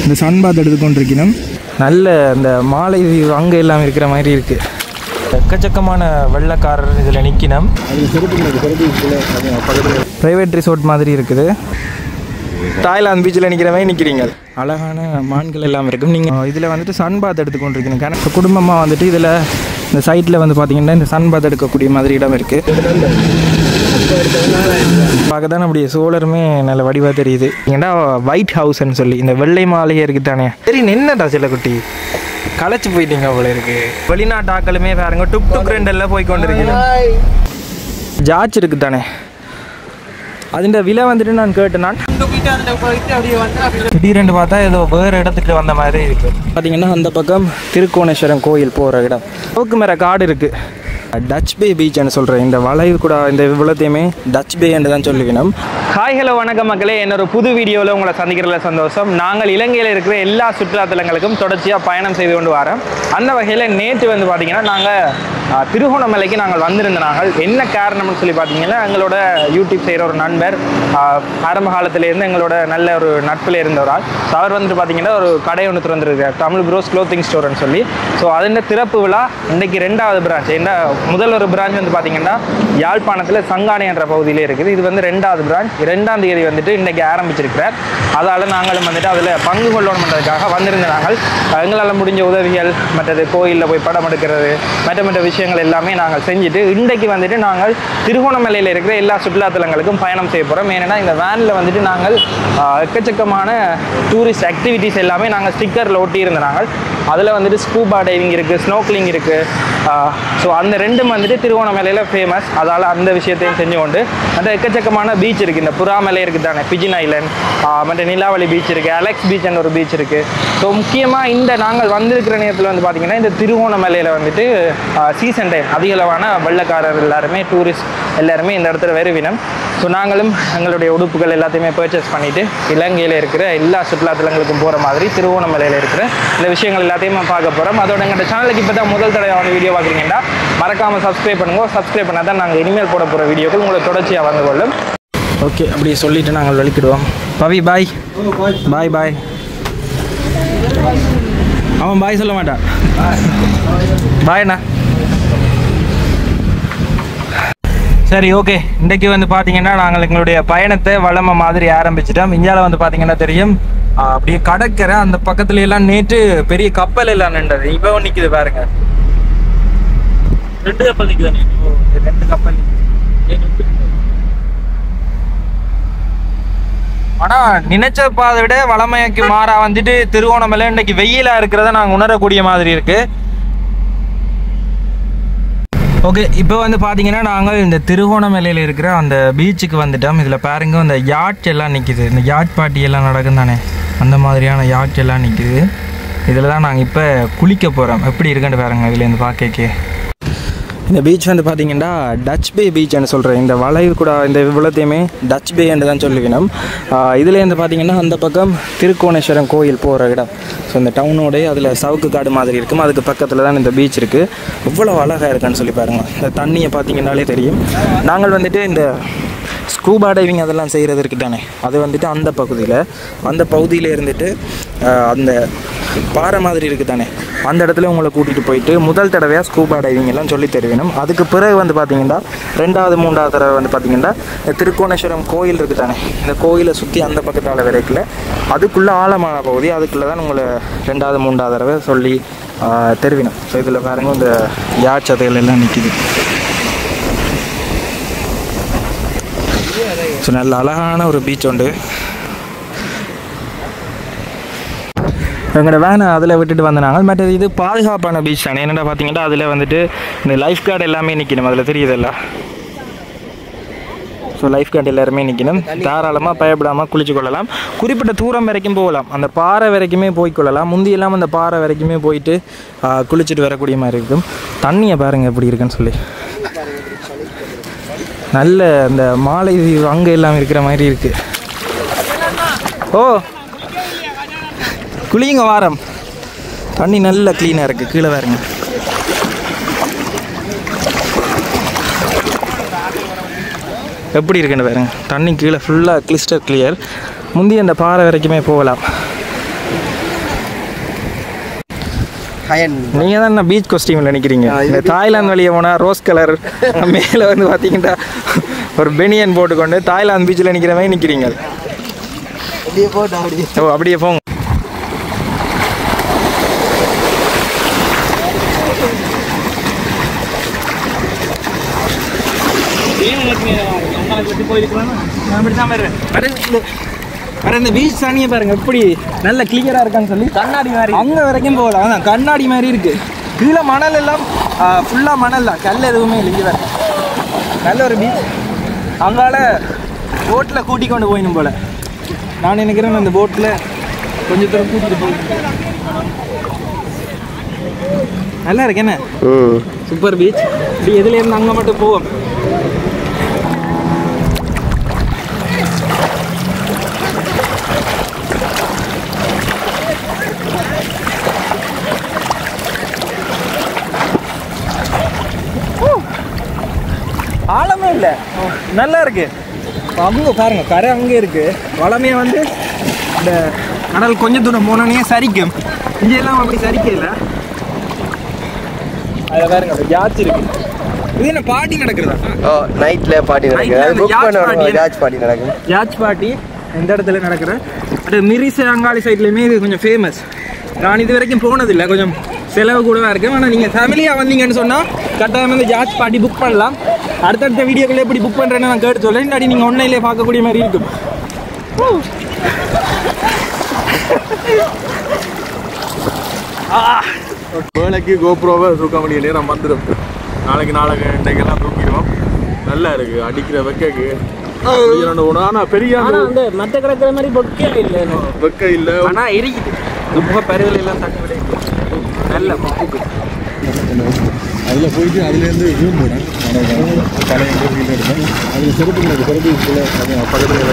இந்த சன் பாத் எடுத்துக்கொண்டிருக்கணும். நல்ல இந்த மாலை அங்கே எல்லாம் இருக்கிற மாதிரி இருக்குது. எக்கச்சக்கமான வெள்ளக்காரர் இதில் நிற்கணும். ப்ரைவேட் ரிசோர்ட் மாதிரி இருக்குது. தாய்லாந்து பீச்சில் நிற்கிற மாதிரி நிற்கிறீங்க. அழகான மான்கள் எல்லாம் இருக்கும். நீங்கள் இதில் வந்துட்டு சன் பாத் எடுத்துக்கொண்டிருக்கணும். கணக்கு குடும்பமாக வந்துட்டு இதில் இந்த சைட்டில் வந்து பார்த்தீங்கன்னா இந்த சன் பாத் எடுக்கக்கூடிய மாதிரி இடம் இருக்குது. பார்க்க தானே அப்படியே சோலருமே நல்ல வடிவாக தெரியுது. ஏன்னா ஒயிட் ஹவுஸ்ன்னு சொல்லி இந்த வெள்ளை மாளிகை இருக்குது தானே. சரி என்னடா சில குட்டி களைச்சி போயிட்டீங்க அவ்வளோ இருக்குது. வெளிநாட்டு ஆக்களுமே பாருங்க டுக் டுக் ரெண்டெல்லாம் போய் கொண்டு இருக்கீங்க. ஜார்ஜ் இருக்குது தானே. அதுன்ற விலை வந்துட்டு நான் கேட்டேன். நான் திடீரென்று பார்த்தா ஏதோ வேறு இடத்துக்கு வந்த மாதிரி இருக்குது. பார்த்தீங்கன்னா அந்த பக்கம் திருக்கோணேஸ்வரம் கோயில் போகிற இடம். போக்கு மேலே காடு இருக்குது. டச் பே பீச்னு சொல்கிறேன். இந்த வளைவு கூட இந்த இவ்வளோத்தையுமே டச் பேன்னு தான் சொல்லுவினோம். ஹாய் ஹலோ வணக்கம் மக்களே. என்னோட புது வீடியோவில் உங்களை சந்திக்கிறதுல சந்தோஷம். நாங்கள் இலங்கையில் இருக்கிற எல்லா சுற்றுலாத்தலங்களுக்கும் தொடர்ச்சியாக பயணம் செய்து கொண்டு வரோம். அந்த வகையில் நேற்று வந்து பார்த்திங்கன்னா நாங்கள் திருகோணமலைக்கு நாங்கள் வந்திருந்தாங்க. என்ன காரணம்னு சொல்லி பார்த்தீங்கன்னா எங்களோட யூடியூப் செய்கிற ஒரு நண்பர் ஆரம்ப காலத்திலேருந்து எங்களோட நல்ல ஒரு நட்பில் இருந்தவரால். ஸோ அவர் வந்துட்டு பார்த்தீங்கன்னா ஒரு கடை ஒன்று திறந்துருக்கார், தமிழ் ப்ரோஸ் க்ளோத்திங் ஸ்டோர்னு சொல்லி. ஸோ அதில் திறப்பு விழா இன்றைக்கி 2வது பிரான்ச். என்ன முதல் ஒரு பிரான்ச் வந்து பார்த்தீங்கன்னா யாழ்ப்பாணத்தில் சங்கானை என்ற பகுதியிலே இருக்குது. இது வந்து 2வது பிரான்ச். 2ஆம் தேதி வந்துட்டு இன்றைக்கி ஆரம்பிச்சிருக்கிறார். அதால் நாங்களும் வந்துட்டு அதில் பங்கு கொள்ளணுன்றதுக்காக வந்திருந்த நாங்கள் எங்களால் முடிஞ்ச உதவிகள், மற்றது கோயிலில் போய் படம் எடுக்கிறது, மற்ற விஷயங்கள் எல்லாமே நாங்கள் செஞ்சுட்டு இன்றைக்கு வந்துட்டு நாங்கள் திருகோணமலையில் இருக்கிற எல்லா சுற்றுலாத்தலங்களுக்கும் பயணம் செய்ய போகிறோம். ஏன்னா இந்த வேனில் வந்துட்டு நாங்கள் எக்கச்சக்கமான டூரிஸ்ட் ஆக்டிவிட்டீஸ் எல்லாமே நாங்கள் ஸ்டிக்கரில் ஒட்டி இருந்தாங்க. அதில் வந்துட்டு ஸ்கூபா டைவிங் இருக்குது, ஸ்னோக்லிங் இருக்குது. ஸோ அந்த ரெண்டும் வந்துட்டு திருகோணமலையில் ஃபேமஸ். அதால் அந்த விஷயத்தையும் செஞ்சு கொண்டு அந்த எக்கச்சக்கமான பீச் இருக்குது. இந்த புறாமலை இருக்குது தானே, பிஜின் ஐலண்ட், மற்ற நிலாவளி பீச் இருக்குது, அலெக்ஸ் பீச்னு ஒரு பீச் இருக்குது. ஸோ முக்கியமாக இந்த நாங்கள் வந்திருக்கிற நேரத்தில் வந்து பார்த்திங்கன்னா இந்த திருகோணமலையில் வந்துட்டு சீசன் டைம் அதிகளவான வெள்ளக்காரர் எல்லாருமே டூரிஸ்ட் எல்லாருமே இந்த இடத்துல வருவினம். ஸோ நாங்களும் எங்களுடைய உடுப்புகள் எல்லாத்தையுமே பர்ச்சேஸ் பண்ணிவிட்டு இலங்கையில் இருக்கிற எல்லா சுற்றுலாத்தலங்களுக்கும் போகிற மாதிரி திருகோணமலையில் இருக்கிற இந்த விஷயங்கள் எல்லாத்தையுமே பார்க்க போகிறோம். அதோட எங்கள் சேனலுக்கு இப்போ தான் முதல் தடவையான வீடியோ பார்க்குறீங்கன்னா மறக்காமல் சப்ஸ்கிரைப் பண்ணுங்கள். சப்ஸ்கிரைப் பண்ணால் தான் நாங்கள் இனிமேல் போட போகிற வீடியோக்கள் உங்களுக்கு தொடர்ச்சியாக வந்து கொள்ளும். ஓகே, அப்படி சொல்லிவிட்டு நாங்கள் வெளிக்கிடுவோம். பவி பாய். பாய் பாய். அவன் பாய் சொல்ல மாட்டான். பாய்ண்ணா. சரி, ஓகே. இன்றைக்கு வந்து பார்த்தீங்கன்னா நாங்கள் எங்களுடைய பயணத்தை வளம மாதிரி ஆரம்பிச்சிட்டோம். இந்தியாவில் வந்து பார்த்தீங்கன்னா தெரியும், அப்படியே கடற்கரை அந்த பக்கத்துல எல்லாம் நேற்று பெரிய கப்பல் எல்லாம் நின்றது. இப்போ நிற்குது பாருங்க, 2 கப்பல் நிற்குது. 2 கப்பல். ஆனால் நினைச்ச பாதை விட வளமைக்கு மாறா வந்துட்டு திருகோணமலை இன்றைக்கு வெயிலாக இருக்கிறத நாங்கள் உணரக்கூடிய மாதிரி இருக்குது. ஓகே, இப்போ வந்து பார்த்தீங்கன்னா நாங்கள் இந்த திருகோணமலையில் இருக்கிற அந்த பீச்சுக்கு வந்துட்டோம். இதில் பாருங்க இந்த யாட் எல்லாம் நிற்கிது. இந்த யாட் பார்ட்டி எல்லாம் நடக்கும் தானே, அந்த மாதிரியான யாட் எல்லாம் நிற்கிது. இதில் தான் நாங்கள் இப்போ குளிக்க போகிறோம். எப்படி இருக்குன்னு பாருங்க. இதுலேருந்து பார்க்கே இந்த பீச் வந்து பார்த்தீங்கன்னா டச் பே பீச்னு சொல்கிறேன். இந்த வளைவு கூட இந்த இவ்வளோத்தையுமே டச் பேன்னு தான் சொல்லுவினோம். இதுலேருந்து பார்த்தீங்கன்னா அந்த பக்கம் திருக்கோணேஸ்வரம் கோயில் போகிற இடம். ஸோ இந்த டவுனோடைய அதில் சவுக்கு காடு மாதிரி இருக்கும். அதுக்கு பக்கத்தில் தான் இந்த பீச் இருக்குது. எவ்வளோ அழகாக இருக்கான்னு சொல்லி பாருங்கள். இந்த தண்ணியை பார்த்தீங்கன்னாலே தெரியும். நாங்கள் வந்துட்டு இந்த ஸ்கூபா டைவிங் அதெல்லாம் செய்கிறது இருக்குது தானே, அது வந்துட்டு அந்த பகுதியில் இருந்துட்டு அந்த பாறை மாதிரி இருக்குது தானே, அந்த இடத்துல உங்களை கூட்டிகிட்டு போயிட்டு முதல் தடவையாக ஸ்கூபா டைவிங் எல்லாம் சொல்லி தருவேணும். அதுக்கு பிறகு வந்து பார்த்திங்கன்னா 2வது 3வது தடவை வந்து பார்த்திங்கன்னா திருக்கோணேஸ்வரம் கோயில் இருக்குது தானே, இந்த கோயிலை சுற்றி அந்த பக்கத்தால் வரைக்கல அதுக்குள்ளே ஆழமான பகுதி, அதுக்குள்ளே தான் உங்களை 2வது 3வது தடவை சொல்லி தருவினோம். ஸோ இதில் பாருங்கள் இந்த யாச்சதைகள் எல்லாம் நிற்கிது. ஸோ நல்ல அழகான ஒரு பீச் உண்டு. எங்களோட வேனை அதில் விட்டுட்டு வந்தாங்க. மற்றது இது பாதுகாப்பான பீச் தானே. என்னென்னா பார்த்தீங்கன்னா அதில் வந்துட்டு இந்த லைஃப் கார்டு எல்லாமே நிற்கணும். அதில் தெரியுதில்ல. ஸோ லைஃப் கார்டு எல்லாருமே நிற்கணும். தாராளமாக பயப்படாமல் குளிச்சு கொள்ளலாம். குறிப்பிட்ட தூரம் வரைக்கும் போகலாம். அந்த பாறை வரைக்குமே போய்க்கொள்ளலாம். முந்தியெல்லாம் அந்த பாறை வரைக்குமே போயிட்டு குளிச்சுட்டு வரக்கூடிய மாதிரி இருக்கும். தண்ணியை பாருங்கள் எப்படி இருக்குன்னு சொல்லி. நல்ல இந்த மாலை அங்கே எல்லாம் இருக்கிற மாதிரி இருக்குது. ஓ குளிங்க வாரம். தண்ணி நல்ல க்ளீனாக இருக்குது. கீழே பாருங்க. எப்படி இருக்குன்னு பாருங்க. தண்ணி கீழே ஃபுல்லாக கிறிஸ்டல் கிளியர். முந்தி அந்த பாறை வரைக்குமே போகலாம். நீங்கள் தான் என்ன பீச் காஸ்டியூமில் நினைக்கிறீங்க. இந்த தாய்லாந்து வெளியே போனால் ரோஸ் கலர் மேலே வந்து பார்த்தீங்கன்னா ஒரு பெனியன் போட்டுக்கொண்டு தாய்லாந்து பீச்சில் நிற்கிற மாதிரி நிற்கிறீங்க. ஓ அப்படியே போங்க. இந்த பீச் தண்ணியை பாருங்க எப்படி நல்ல கிளியரா இருக்கான்னு சொல்லி கண்ணாடி மாதிரி அங்கே வரைக்கும் போகலாம். அதான் கண்ணாடி மாதிரி இருக்கு. கீழே மணல் எல்லாம் ஃபுல்லாக மணல் தான், கல் எதுவுமே இல்லை. நல்ல ஒரு பீச். அங்கால போட்டில் கூட்டி கொண்டு போயிடும் போல. நான் நினைக்கிறேன் அந்த போட்டில் கொஞ்சம் தூரம் கூட்டிட்டு போய் நல்லா இருக்கு. என்ன சூப்பர் பீச். இப்படி எதுல இருந்து அங்கே மட்டும் போவோம். ஆழமே இல்லை, நல்லா இருக்கு. அங்கே பாருங்க கரை அங்கே இருக்கு. வளமையை வந்து இந்த கடல் கொஞ்சம் தூரம் போனோன்னே சரிக்கும். இங்கெல்லாம் அப்படி சரிக்கல. அதில் பாருங்க அந்த யாச்சு இருக்கு. இது என்ன பார்ட்டி நடக்குறதா? நைட்டில் பார்ட்டி நடக்குது. யாச் பார்ட்டி இந்த இடத்துல நடக்கிற. அது மிரிசு அங்காளி சைட்லையுமே இது கொஞ்சம் ஃபேமஸ். நான் இது வரைக்கும் போனதில்லை, கொஞ்சம் செலவு கூடவா இருக்கு. ஆனால் நீங்கள் ஃபேமிலியாக வந்தீங்கன்னு சொன்னால் கட்டாயம் வந்து யாச் பார்ட்டி புக் பண்ணலாம். அடுத்தடுத்த வீடியோக்களை எப்படி புக் பண்ணுறேன்னு நான் கேட்டு சொல்கிறேன். இல்லாட்டி நீங்கள் ஒன்லைன்லேயே பார்க்கக்கூடிய மாதிரி இருக்கும். வேலைக்கு கோப்ரோவை தூக்க முடிய நேரம் வந்துடும். நாளைக்கு இன்றைக்கெல்லாம் தூக்கிடுவோம். நல்லா இருக்குது அடிக்கிற வெக்கைக்கு. ஆனால் பெரிய மற்ற கிடக்கிற மாதிரி வெக்கை இல்லை. ஆனால் இருக்குது முக பருவல் எல்லாம் தக்க விட நல்ல மொக்கு. அதில் போயிட்டு அதுலேருந்து ஜூம் போனேன். பழைய வீட்டில் எடுத்தேன். அதில் சிறப்பு பக்கத்தில்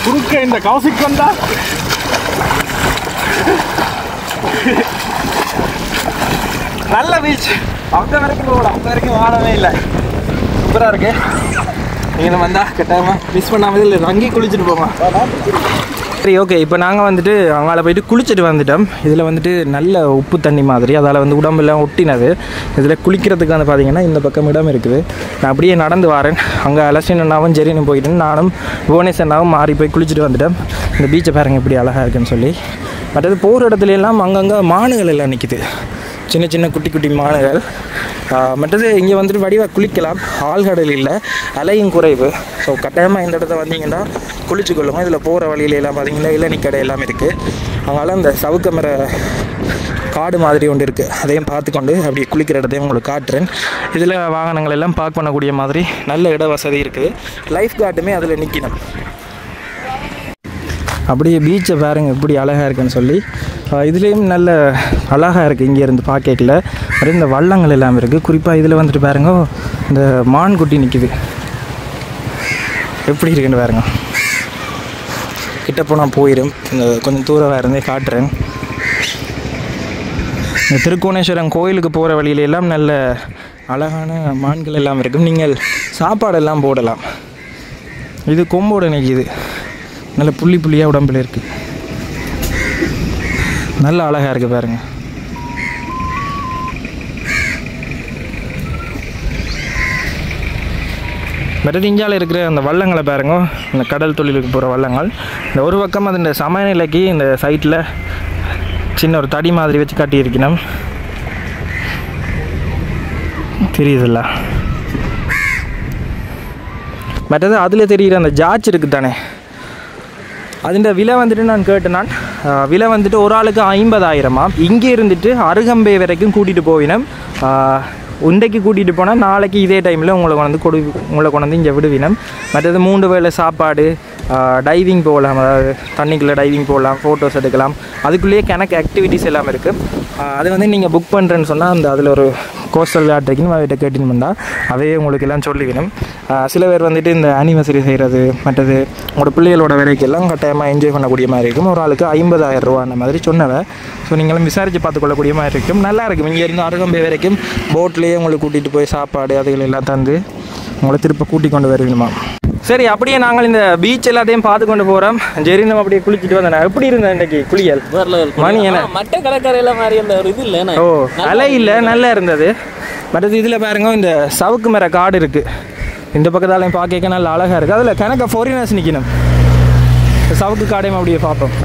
குறுக்க இந்த கவுசிக்கு வந்தா நல்ல பீச். அங்கே வரைக்கும் போகலாம், அங்கே வரைக்கும் வாழவே இல்லை. சூப்பராக இருக்கு. நீங்கள் வந்தால் கட்டாயமாக மிஸ் பண்ணாமல் இல்லை, அங்கேயும் குளிச்சுட்டு போகலாம். சரி ஓகே. இப்போ நாங்கள் வந்துட்டு அங்கால போயிட்டு குளிச்சுட்டு வந்துட்டோம். இதில் வந்துட்டு நல்ல உப்பு தண்ணி மாதிரி, அதால் வந்து உடம்பெல்லாம் ஒட்டினது. இதில் குளிக்கிறதுக்கு வந்து பார்த்திங்கன்னா இந்த பக்கம் இடம் இருக்குது. நான் அப்படியே நடந்து வரேன். அங்கே அலசின் அண்ணாவும் ஜெரின்னு போயிட்டு நானும் புவனேஷ் அண்ணாவும் மாறி போய் குளிச்சுட்டு வந்துட்டோம். இந்த பீச்சை பாருங்கள் எப்படி அழகாக இருக்குன்னு சொல்லி. மற்றது போகிற இடத்துல எல்லாம் அங்கங்கே மானுகள் எல்லாம் நிற்கிது, சின்ன சின்ன குட்டி குட்டி மானுகள். மற்றது இங்கே வந்துட்டு வடிவாக குளிக்கலாம். ஆழ்கடல் இல்லை, அலையும் குறைவு. ஸோ கட்டாயமாக இந்த இடத்த வந்தீங்கன்னா குளிச்சு கொள்ளுங்க. இதில் போகிற வழியில எல்லாம் பார்த்தீங்கன்னா இளநிக்கடை எல்லாமே இருக்குது. அதனால் அந்த சவுக்கமர காடு மாதிரி ஒன்று இருக்குது, அதையும் பார்த்துக்கொண்டு அப்படியே குளிக்கிற இடத்தையும் உங்களுக்கு காட்டுறேன். இதில் வாகனங்கள் எல்லாம் பார்க் பண்ணக்கூடிய மாதிரி நல்ல இட வசதி இருக்குது. லைஃப் கார்டுமே அதில் நிற்கணும். அப்படியே பீச்சை பாருங்க எப்படி அழகாக இருக்குன்னு சொல்லி. இதுலேயும் நல்ல அழகாக இருக்குது இங்கேருந்து பார்க்கல. நிறைய இந்த வள்ளங்கள் எல்லாம் இருக்குது. குறிப்பாக இதில் வந்துட்டு பாருங்க இந்த மான் குட்டி நிற்கிது, எப்படி இருக்குன்னு பாருங்க. கிட்ட போனால் போயிடும். இந்த கொஞ்சம் தூரம் இருந்தே காட்டுறேன். இந்த திருக்கோணேஸ்வரம் கோயிலுக்கு போகிற வழியிலெல்லாம் நல்ல அழகான மான்கள் எல்லாம் இருக்கும். நீங்கள் சாப்பாடெல்லாம் போடலாம். இது கொம்போடு நிற்கிது, நல்ல புள்ளி புள்ளியாக உடம்பில் இருக்குது. நல்ல அழகாக இருக்குது பாருங்கள். மெரதிஞ்சால் இருக்கிற அந்த வள்ளங்களை பாருங்க, இந்த கடல் தொழிலுக்கு போகிற வள்ளங்கள். இந்த ஒரு பக்கம் அது இந்த சமநிலைக்கு இந்த சைட்டில் சின்ன ஒரு தடி மாதிரி வச்சு காட்டியிருக்கணும், தெரியுதுல்ல. மற்றது அதில் தெரிகிற அந்த ஜாட்ச் இருக்குது தானே, அதுன்ற விலை வந்துட்டு நான் கேட்டேன். விலை வந்துட்டு ஒரு ஆளுக்கு 50,000. இங்கே இருந்துட்டு அருகம்பை வரைக்கும் கூட்டிகிட்டு போவினோம். இன்றைக்கு கூட்டிகிட்டு போனால் நாளைக்கு இதே டைமில் உங்களை கொண்டு இங்கே விடுவினோம். மற்றது 3 வேளை சாப்பாடு, டைவிங் போகலாம், அதாவது தண்ணிக்குள்ளே டைவிங் போகலாம், ஃபோட்டோஸ் எடுக்கலாம். அதுக்குள்ளேயே கணக்கு ஆக்டிவிட்டீஸ் எல்லாம் இருக்குது. அது வந்து நீங்கள் புக் பண்ணுறேன்னு சொன்னால் அந்த அதில் ஒரு கோஸ்டல் லாட்ரிக்குன்னு அவர்கிட்ட கேட்டுன்னு வந்தால் அதையே உங்களுக்கு எல்லாம் சொல்லிவிடும். சில பேர் வந்துட்டு இந்த ஆனிவர்சரி செய்கிறது, மற்றது உங்களோட பிள்ளைகளோட வேலைக்கெல்லாம் கட்டாயமாக என்ஜாய் பண்ணக்கூடிய மாதிரி இருக்கும். ஒரு ஆளுக்கு 50,000 ரூபா அந்த மாதிரி சொன்னவன். ஸோ நீங்களும் விசாரித்து பார்த்துக்கொள்ளக்கூடிய மாதிரி இருக்கும். நல்லா இருக்கும். இங்கே இருந்து அருகம்பை வரைக்கும் போட்லேயே உங்களுக்கு கூட்டிகிட்டு போய் சாப்பாடு அதுகள் எல்லாம் தந்து உங்களை திருப்ப கூட்டி கொண்டு வருவீங்கம்மா. சரி, அப்படியே நாங்கள் இந்த பீச் எல்லாத்தையும் பார்த்து கொண்டு போகிறோம். சரி, நம்ம அப்படியே குளிச்சுட்டு வந்தேன். எப்படி இருந்தேன் இன்றைக்கி குளியல்? மணி என்ன மற்ற கடற்கரையில் மாதிரி அந்த ஒரு இது இல்லை. ஓ, அலை இல்லை, நல்லா இருந்தது. மற்றது இதில் பாருங்க, இந்த சவுக்கு மர காடு இருக்குது. இந்த பக்கத்தாலையும் பார்க்க நல்லா அழகாக இருக்குது. அதில் கணக்க ஃபாரினர்ஸ் நிற்கணும். சவுக்கு காடையும் அப்படியே பார்ப்போம்.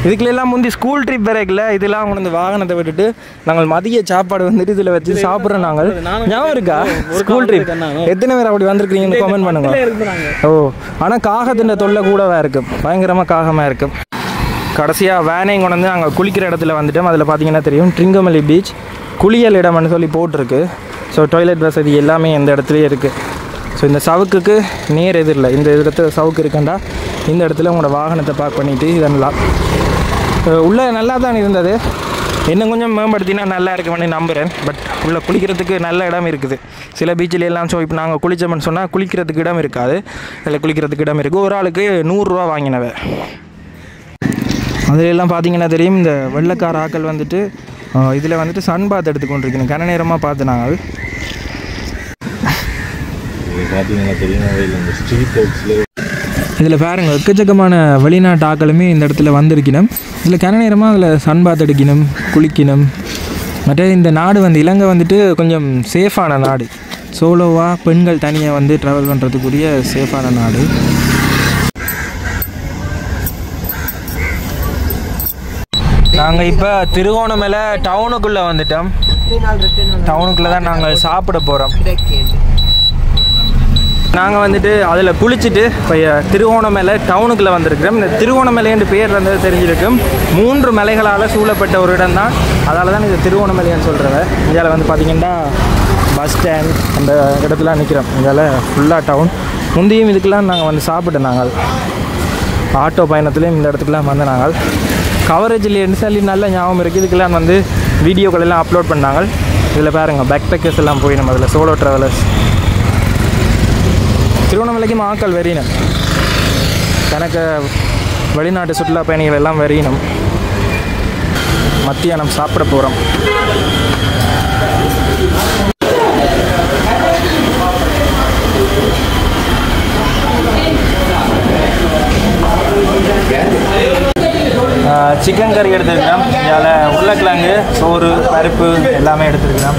இதுக்குலாம் முந்தி ஸ்கூல் ட்ரிப் வரைக்கல இதெல்லாம் கொண்டு வந்து வாகனத்தை விட்டுட்டு நாங்கள் மதிய சாப்பாடு வந்துட்டு இதில் வச்சு சாப்பிட்றோம். நாங்கள் ஞாபகம் இருக்கா ஸ்கூல் ட்ரிப்? எத்தனை பேர் அப்படி வந்திருக்கிறீங்கன்னு கமெண்ட் பண்ணுங்க. ஓ, ஆனால் காகத்தின் தொல்லை கூடவா இருக்கும், பயங்கரமாக காகமாக இருக்கும். கடைசியாக வேனையும் கொண்டு வந்து நாங்கள் குளிக்கிற இடத்துல வந்துட்டோம். அதில் பார்த்தீங்கன்னா தெரியும் ட்ரிங்கோமலி பீச் குளியல் இடம்னு சொல்லி போட்டிருக்கு. ஸோ டாய்லெட் வசதி எல்லாமே இந்த இடத்துலையே இருக்குது. ஸோ இந்த சவுக்குக்கு நேர் எதிரில் இந்த இடத்துல சவுக்கு இருக்குண்டா இந்த இடத்துல உங்களோட வாகனத்தை பார்க் பண்ணிவிட்டு இதெல்லாம் உள்ளே நல்லா தான் இருந்தது. இன்னும் கொஞ்சம் மேம்படுத்தினா நல்லா இருக்குமென்னு நம்புகிறேன். பட் உள்ளே குளிக்கிறதுக்கு நல்ல இடம் இருக்குது சில பீச்சில் எல்லாம். ஸோ இப்போ நாங்கள் குளித்தோம்னு சொன்னால் குளிக்கிறதுக்கு இடம் இருக்காது, அதில் குளிக்கிறதுக்கு இடம் இருக்குது. ஒரு ஆளுக்கு 100 ரூபா வாங்கினவ. அதிலெல்லாம் பார்த்தீங்கன்னா தெரியும் இந்த வெள்ளைக்கார ஆக்கள் வந்துட்டு இதில் வந்துட்டு சன் பாத் எடுத்துக்கொண்டிருக்கணும். கன நேரமாக பார்த்து நாங்கள் பார்த்தீங்கன்னா தெரியும் ஸ்ட்ரீட் லைட்ஸில் இதில் பாருங்கள் எக்கச்சக்கமான வெளிநாட்டு ஆக்களுமே இந்த இடத்துல வந்திருக்கணும். இதில் கன நேரமாக அதில் சன் பாத் எடுக்கணும், குளிக்கணும். மற்ற இந்த நாடு வந்து இலங்கை வந்துட்டு கொஞ்சம் சேஃபான நாடு. சோலோவாக பெண்கள் தனியாக வந்து ட்ராவல் பண்ணுறதுக்குரிய சேஃபான நாடு. நாங்கள் இப்போ திருகோணமலை டவுனுக்குள்ளே வந்துட்டோம். டவுனுக்குள்ளே தான் நாங்கள் சாப்பிட போகிறோம். நாங்கள் வந்துட்டு அதில் குளிச்சுட்டு இப்போ திருகோணமலை டவுனுக்குள்ளே வந்திருக்கிறோம். இந்த திருகோணமலைன்னு பேர் வந்து தெரிஞ்சிருக்கும். 3 மலைகளால் சூழப்பட்ட ஒரு இடம் தான், அதால் தான் இது திருகோணமலைன்னு சொல்கிறத. இந்தியாவில் வந்து பார்த்திங்கன்னா பஸ் ஸ்டாண்ட் அந்த இடத்துல நிற்கிறோம். இந்தியாவில் ஃபுல்லாக டவுன். முந்தையும் இதுக்கெல்லாம் நாங்கள் வந்து சாப்பிட்டோம். நாங்கள் ஆட்டோ பயணத்துலேயும் இந்த இடத்துக்குலாம் வந்து நாங்கள் கவரேஜ்லேருந்து சொல்லி நல்ல ஞாபகம் இருக்குது. இதுக்கெல்லாம் வந்து வீடியோக்கள் எல்லாம் அப்லோட் பண்ணாங்க. இதில் பாருங்கள் பேக் பேக்கர்ஸ் எல்லாம் போய் நம்ம அதில் சோலோ ட்ராவலர்ஸ். திருவண்ணாமலைக்கு ஆக்கள் வெறியினம், எனக்கு வெளிநாட்டு சுற்றுலா பயணிகள் எல்லாம் வெறியினம். மத்தியானம் சாப்பிட போகிறோம். சிக்கன் கறி எடுத்துருக்கிறோம். இதில் உருளைக்கிழங்கு, சோறு, பருப்பு எல்லாமே எடுத்துருக்கிறோம்.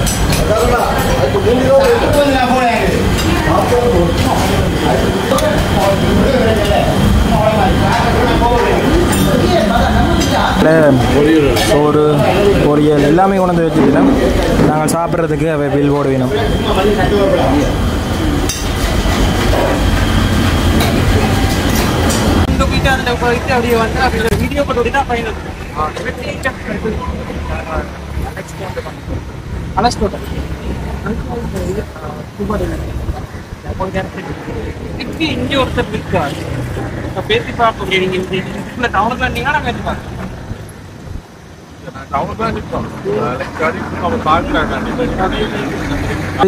சோறு, பொரியல் எல்லாமே கொண்டு வச்சுக்கணும். நாங்கள் சாப்பிட்றதுக்கு அவை பில் போட வேணும். இங்கே ஒருத்தர் இருக்காரு பேசி பார்ப்போம். நீங்கள் டவுனுக்கு வந்தீங்கன்னா நான் பேசி பார்ப்போம்.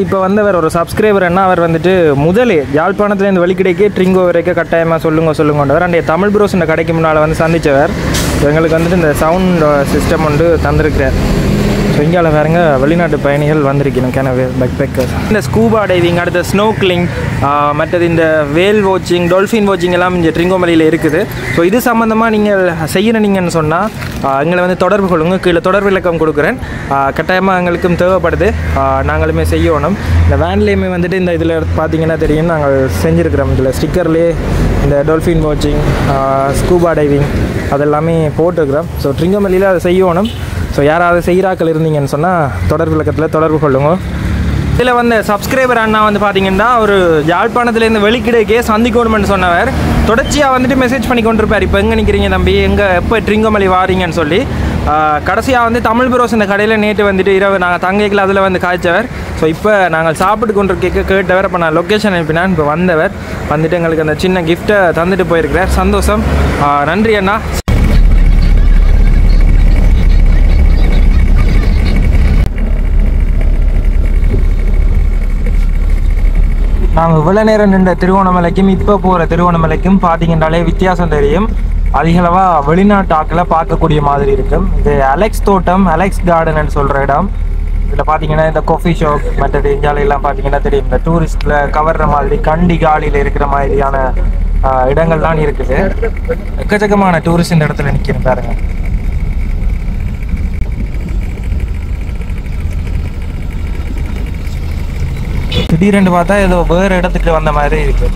இப்போ வந்தவர் ஒரு சப்ஸ்கிரைபர் என்ன, அவர் வந்துட்டு முதலே யாழ்ப்பாணத்துலேருந்து வெளிக்கிடைக்கே ட்ரிங்கோ வரைக்கும் கட்டாயமாக சொல்லுங்கன்றவர். அன்றைய தமிழ் ப்ரோஸ் இந்த கடைக்கு முன்னால் வந்து சந்தித்தவர். எங்களுக்கு வந்துட்டு இந்த சவுண்ட் சிஸ்டம் வந்து தந்திருக்கிறார். ஸோ இந்தியாவில் பாருங்க வெளிநாட்டு பயணிகள் வந்திருக்கணும். கேனவே பேக் பேக்கர்ஸ். இந்த ஸ்கூபா டைவிங், அடுத்த ஸ்னோக்லிங், மற்றது இந்த வேல் வாட்சிங், டால்ஃபின் வாட்சிங் எல்லாம் இங்கே ட்ரிங்கோமலையில் இருக்குது. ஸோ இது சம்மந்தமாக நீங்கள் செய்யணுங்கன்னு சொன்னால் எங்களை வந்து தொடர்பு கொள்ளுங்க. கீழே தொடர்பு இலக்கம் கொடுக்குறேன். கட்டாயமாக எங்களுக்கும் தேவைப்படுது, நாங்களுமே செய்யணும். இந்த வேன்லேயுமே வந்துட்டு இந்த இதில் பார்த்தீங்கன்னா தெரியும் நாங்கள் செஞ்சுருக்கிறோம். இதில் ஸ்டிக்கர்லேயே இந்த டால்ஃபின் வாட்சிங், ஸ்கூபா டைவிங் அதெல்லாமே போட்டுருக்குறோம். ஸோ ட்ரிங்கோமலையில் அதை செய்யணும். ஸோ யாராவது செய்கிறாக்கள் இருந்தீங்கன்னு சொன்னால் தொடர்பு இலக்கத்தில் தொடர்பு கொள்ளுங்க. இதில் வந்து சப்ஸ்கிரைபர் அண்ணா வந்து பார்த்தீங்கன்னா ஒரு யாழ்ப்பாணத்துலேருந்து வெளிக்கிடைக்கே சந்திக்கணுமென்னு சொன்னவர் தொடர்ச்சியாக வந்துட்டு மெசேஜ் பண்ணி கொண்டிருப்பார். இப்போ எங்கே நிற்கிறீங்க தம்பி, எங்கே எப்போ ட்ரிங்கோமலை வாரீங்கன்னு சொல்லி. கடைசியாக வந்து தமிழ் ப்ரோஸ் இந்த கடையில் நேற்று வந்துட்டு இரவு நாங்கள் தங்கைக்கில் அதில் வந்து காய்ச்சவர். ஸோ இப்போ நாங்கள் சாப்பிட்டு கொண்டு கேட்டவர். இப்போ நான் லொக்கேஷன் அனுப்பினேன். இப்போ வந்தவர் வந்துட்டு எங்களுக்கு அந்த சின்ன கிஃப்ட்டை தந்துட்டு போயிருக்கிறார். சந்தோஷம், நன்றி அண்ணா. நாங்கள் இவ்வளோ நேரம் நின்ற திருவோணமலைக்கும் இப்போ போகிற திருவோணமலைக்கும் பார்த்தீங்கன்னாலே வித்தியாசம் தெரியும். அதிகளவாக வெளிநாட்டு ஆக்களை பார்க்கக்கூடிய மாதிரி இருக்கும். இது அலெக்ஸ் தோட்டம், அலெக்ஸ் கார்டன்னு சொல்கிற இடம். இதில் பார்த்தீங்கன்னா இந்த காஃபி ஷாப் மற்றது இந்தியாவிலாம் பார்த்தீங்கன்னா தெரியும் இந்த டூரிஸ்டில் கவர்ற மாதிரி கண்டி காலியில் இருக்கிற மாதிரியான இடங்கள்லாம் இருக்குது. எக்கச்சக்கமான டூரிஸ்ட் இந்த இடத்துல நிற்கிறேன் பாருங்க. திடீரென்று பார்த்தா ஏதோ வேறு இடத்துக்கு வந்த மாதிரி இருக்கு.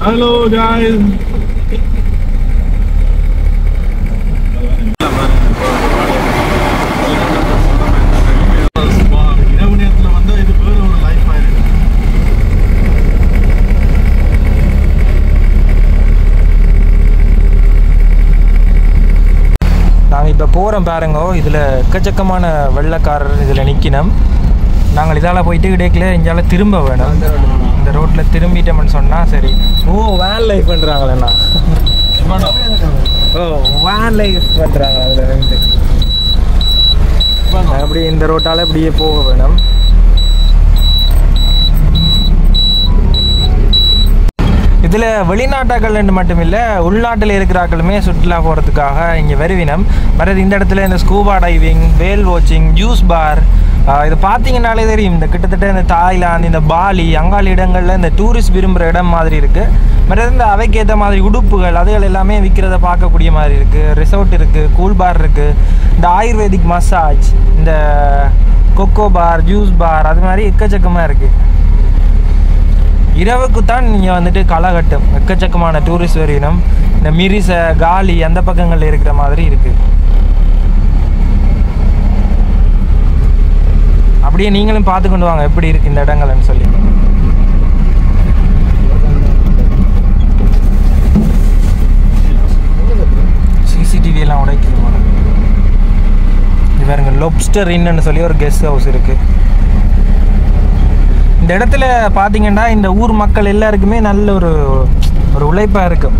Hello guys. இரவு நேரத்தில் வந்து இது வேறு ஒரு லைஃப் ஆயிருக்கு. நாங்கள் இப்போ போகிறோம் பாருங்கோ. இதில் எக்கச்சக்கமான வெள்ளைக்காரர் இதில் நிற்கணும். நாங்கள் இதால் போயிட்டு இடைக்கில் இங்கால திரும்ப வேணும். இந்த ரோட்டில் திரும்பிட்டோம்னு சொன்னால் சரி. ஓ வேன் லைஃப் பண்ணுறாங்களேண்ணா. ஓ வேன் லைஃப் பண்ணுறாங்க. அதில் ரெண்டு அப்படி இந்த ரோட்டால் இப்படியே போக வேணும். இதில் வெளிநாட்டாக்கள் மட்டும் இல்லை, உள்நாட்டில் இருக்கிறாக்களுமே சுற்றுலா போகிறதுக்காக இங்கே வருவினம். மற்றது இந்த இடத்துல இந்த ஸ்கூபா டைவிங், வேல் வாட்சிங், ஜூஸ் பார், இது பார்த்தீங்கன்னாலே தெரியும். இந்த கிட்டத்தட்ட இந்த தாய்லாந்து, இந்த பாலி, அங்காளி இடங்களில் இந்த டூரிஸ்ட் விரும்புகிற இடம் மாதிரி இருக்குது. மற்றது இந்த அவைக்கேற்ற மாதிரி உடுப்புகள் அதுகள் எல்லாமே விற்கிறத பார்க்கக்கூடிய மாதிரி இருக்குது. ரிசோர்ட் இருக்குது, கூல் பார் இருக்குது, இந்த ஆயுர்வேதிக் மசாஜ், இந்த கொக்கோ பார், ஜூஸ் பார், அது மாதிரி எக்கச்சக்கமாக இருக்குது. இரவுக்கு தான் நீங்கள் வந்துட்டு களகட்டும் எக்கச்சக்கமான டூரிஸ்ட் வரையினம். இந்த மிரிச காலி அந்த பக்கங்களில் இருக்கிற மாதிரி இருக்குது. அப்படியே நீங்களும் பார்த்து கொண்டு வாங்க எப்படி இருக்குது இந்த இடங்கள்னு சொல்லி. சிசிடிவி எல்லாம் உடைக்குது போல. இது பாருங்க, லொப்ஸ்டர் இன்னுன்னு சொல்லி ஒரு கெஸ்ட் ஹவுஸ் இருக்குது. இந்த இடத்துல பார்த்தீங்கன்னா இந்த ஊர் மக்கள் எல்லாருக்குமே நல்ல ஒரு உழைப்பாக இருக்கும்.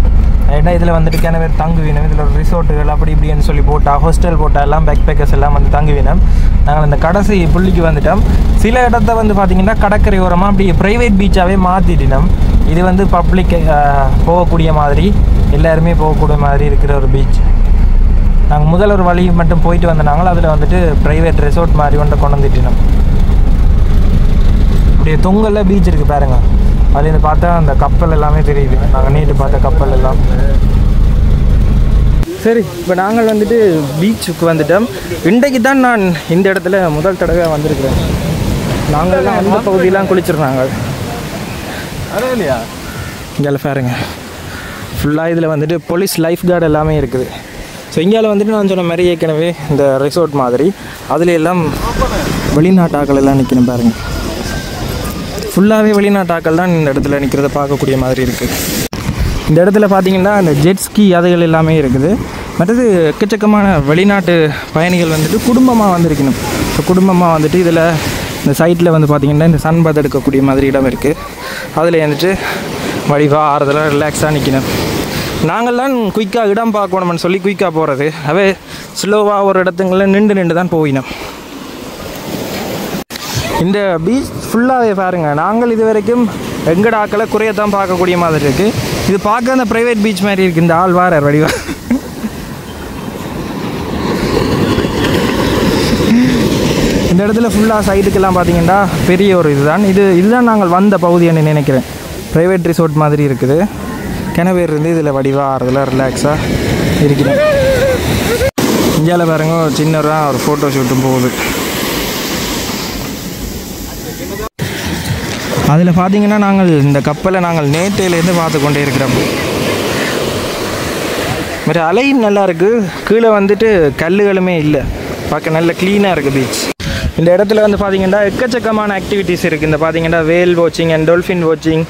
ஏன்னா இதில் வந்துட்டு கிணறு தங்குவீனம், இதில் ஒரு ரிசோர்ட்டுகள் அப்படி இப்படின்னு சொல்லி போட்டால், ஹாஸ்டல் போட்டால் எல்லாம் பேக் பேக்கர்ஸ் எல்லாம் வந்து தங்குவீனம். நாங்கள் இந்த கடைசி புள்ளிக்கு வந்துட்டோம். சில இடத்த வந்து பார்த்திங்கன்னா கடற்கரை ஓரமாக அப்படி ப்ரைவேட் பீச்சாகவே மாற்றிட்டினோம். இது வந்து பப்ளிக் போகக்கூடிய மாதிரி, எல்லாருமே போகக்கூடிய மாதிரி இருக்கிற ஒரு பீச். நாங்கள் முதல் ஒரு வழி மட்டும் போயிட்டு வந்தனாங்களோ அதில் வந்துட்டு ப்ரைவேட் ரெசார்ட் மாதிரி ஒன்றை கொண்டு வந்துட்டினோம். அப்படியே தொங்கல்ல பீச் இருக்குது பாருங்கள். அதுலேருந்து பார்த்தா அந்த கப்பல் எல்லாமே தெரியுது. நாங்கள் நீட்டு பார்த்த கப்பல் எல்லாம். சரி, இப்போ நாங்கள் வந்துட்டு பீச்சுக்கு வந்துட்டோம். இன்றைக்கு தான் நான் இந்த இடத்துல முதல் தடவையாக வந்திருக்கிறேன். நாங்கள்லாம் அந்த பகுதியெலாம் குளிச்சிருந்தாங்க. இல்லையா இங்கே பாருங்க, ஃபுல்லாக இதில் வந்துட்டு போலீஸ் லைஃப் கார்டு எல்லாமே இருக்குது. ஸோ இங்கே வந்துட்டு நான் சொன்ன மாதிரி ஏற்கனவே இந்த ரிசோர்ட் மாதிரி அதில் எல்லாம் வெளிநாட்டாக்கள் எல்லாம் நிற்கணும் பாருங்கள். ஃபுல்லாகவே வெளிநாட்டாக்கள் தான் இந்த இடத்துல நிற்கிறத பார்க்கக்கூடிய மாதிரி இருக்குது. இந்த இடத்துல பார்த்தீங்கன்னா இந்த ஜெட்ஸ்கி அதுகள் எல்லாமே இருக்குது. மற்றது எக்கச்சக்கமான வெளிநாட்டு பயணிகள் வந்துட்டு குடும்பமாக வந்திருக்கணும். ஸோ குடும்பமாக வந்துட்டு இதில் இந்த சைட்டில் வந்து பார்த்திங்கன்னா இந்த சன் பாத் எடுக்கக்கூடிய மாதிரி இடம் இருக்குது. அதில் வந்துட்டு வடிவாக ஆறுதலாக ரிலாக்ஸாக நிற்கணும். நாங்கள்லாம் குயிக்காக இடம் பார்க்கணும்னு சொல்லி குயிக்காக போகிறது, அவே ஸ்லோவாக ஒரு இடத்துங்களில் நின்று தான் போயினோம். இந்த பீச் ஃபுல்லாகவே பாருங்க, நாங்கள் இது வரைக்கும் எங்கட ஆக்களை குறையத்தான் பார்க்கக்கூடிய மாதிரி இருக்குது. இது பார்க்க அந்த ப்ரைவேட் பீச் மாதிரி இருக்குது. இந்த ஆள் வார வடிவா இந்த இடத்துல ஃபுல்லாக சைட்டுக்கெல்லாம் பார்த்தீங்கன்னா பெரிய ஒரு இதுதான் நாங்கள் வந்த பகுதின்னு நினைக்கிறேன். ப்ரைவேட் ரிசோர்ட் மாதிரி இருக்குது. கிணவேர் இருந்து இதில் வடிவாக ஆறுதலாக ரிலாக்ஸாக இருக்கிறேன். இந்தியாவில் பாருங்க சின்னதாக ஒரு ஃபோட்டோ ஷூட்டும் போகுது. அதில் பார்த்தீங்கன்னா நாங்கள் இந்த கப்பலை நேற்றையிலேருந்து பார்த்து கொண்டே இருக்கிறோம். வேறு அலையும் நல்லா இருக்குது. கீழே வந்துட்டு கல்லுகளுமே இல்லை, பார்க்க நல்ல க்ளீனாக இருக்குது பீச். இந்த இடத்துல வந்து பார்த்திங்கன்னா எக்கச்சக்கமான ஆக்டிவிட்டீஸ் இருக்குது. இந்த பார்த்திங்கன்னா வேல் வாட்சிங் அண்ட் டால்ஃபின் வாட்சிங்,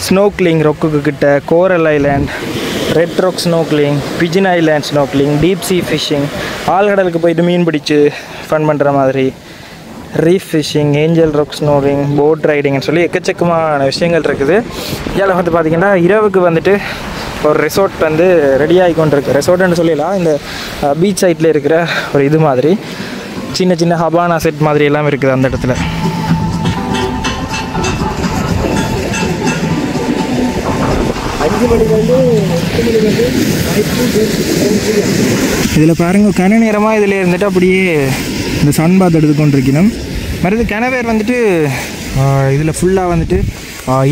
ஸ்னோக்லிங் ரொக்குக்கு கிட்ட, கோரல் island, red rock snorkelling, பிஜின் island snorkelling, deep C fishing, ஆழ்கடலுக்கு போயிட்டு மீன் பிடிச்சி ஃபன் பண்ணுற மாதிரி, reef fishing, angel rock snoring, boat ரைடிங்னு சொல்லி எக்கச்சக்கமான விஷயங்கள் இருக்குது. இதில் வந்து பார்த்திங்கன்னா இரவுக்கு வந்துட்டு ஒரு ரெசார்ட் வந்து ரெடி ஆகி கொண்டு இருக்குது. ரெசார்ட்னு சொல்லலாம், இந்த பீச் சைட்டில் இருக்கிற ஒரு இது மாதிரி சின்ன சின்ன ஹபானா செட் மாதிரி எல்லாம் இருக்குது அந்த இடத்துல. 5 மணிக்கு வந்து 8 மணிக்கு வந்து இதில் பாருங்கள் கன நேரமாக இதில் இருந்துட்டு அப்படியே இந்த சன் பாத் எடுத்துக்கொண்டிருக்கணும். மறுது கிணவேர் வந்துட்டு இதில் ஃபுல்லாக வந்துட்டு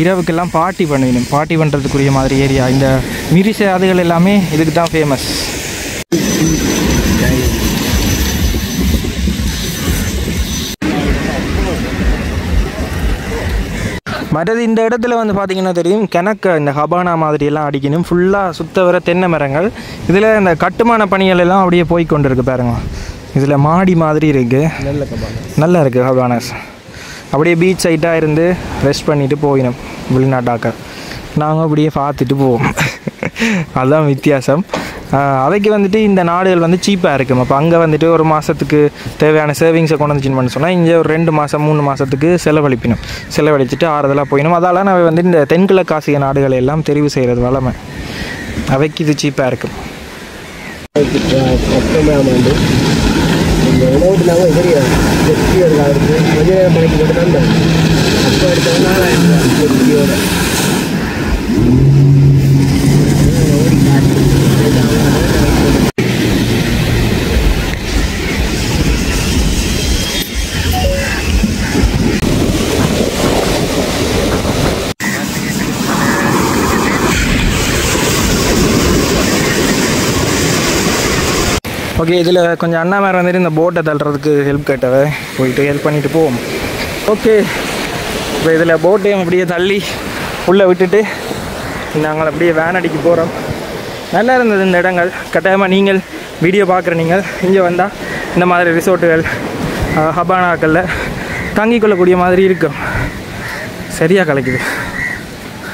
இரவுக்கெல்லாம் பார்ட்டி பண்ணிடணும். பார்ட்டி பண்ணுறதுக்குரிய மாதிரி ஏரியா. இந்த மிரிசை அதுகள் எல்லாமே இதுக்கு தான் ஃபேமஸ். மற்றது இந்த இடத்துல வந்து பார்த்திங்கன்னா தெரியும் கிணக்க இந்த ஹபானா மாதிரியெல்லாம் அடிக்கணும். ஃபுல்லாக சுத்த வர தென்னை மரங்கள். இதில் இந்த கட்டுமான பணிகள் எல்லாம் அப்படியே போய் கொண்டு இருக்குது பாருங்க. இதில் மாடி மாதிரி இருக்குது. நல்லா இருக்குது ஹபானாஸ். அப்படியே பீச் சைட்டாக இருந்து ரெஸ்ட் பண்ணிவிட்டு போயிடும் வெளிநாட்டாக்க. நாங்கள் அப்படியே பார்த்துட்டு போவோம். அதுதான் வித்தியாசம். அவைக்கு வந்துட்டு இந்த நாடுகள் வந்து சீப்பாக இருக்கும். அப்போ அங்கே வந்துட்டு ஒரு மாதத்துக்கு தேவையான சேவிங்ஸை கொண்டு வந்துச்சுன்னு பண்ண சொன்னால் இங்கே ஒரு 2 மாதம் 3 மாதத்துக்கு செலவழிப்பினும். செலவழிச்சிட்டு ஆறுதலாக போயிடும். அதால் நான் வந்து இந்த தென்கிழக்கு ஆசிய நாடுகளை எல்லாம் தெரிவு செய்கிறது வளமை. அவைக்கு இது சீப்பாக இருக்கும். இந்த உணவுக்கு நாங்கள் தெரியாது கொஞ்ச நேரம் மணிக்கு மட்டும் தான் அப்போ எடுத்தோம்னா ஓகே, இதில் கொஞ்சம் அண்ணா மேலே வந்துட்டு இந்த போட்டை தள்ளுறதுக்கு ஹெல்ப் கேட்டவ போயிட்டு ஹெல்ப் பண்ணிவிட்டு போவோம். ஓகே, இப்போ இதில் போட்டையும் அப்படியே தள்ளி உள்ளே விட்டுட்டு நாங்கள் அப்படியே வேன் அடிக்க போகிறோம். நல்லா இருந்தது இந்த இடங்கள். கட்டாயமாக நீங்கள் வீடியோ பார்க்குற நீங்கள் இங்கே வந்தால் இந்த மாதிரி ரிசோர்ட்டுகள் ஹபானாக்களில் தங்கிக்கொள்ளக்கூடிய மாதிரி இருக்கும். சரியாக கலைக்குது.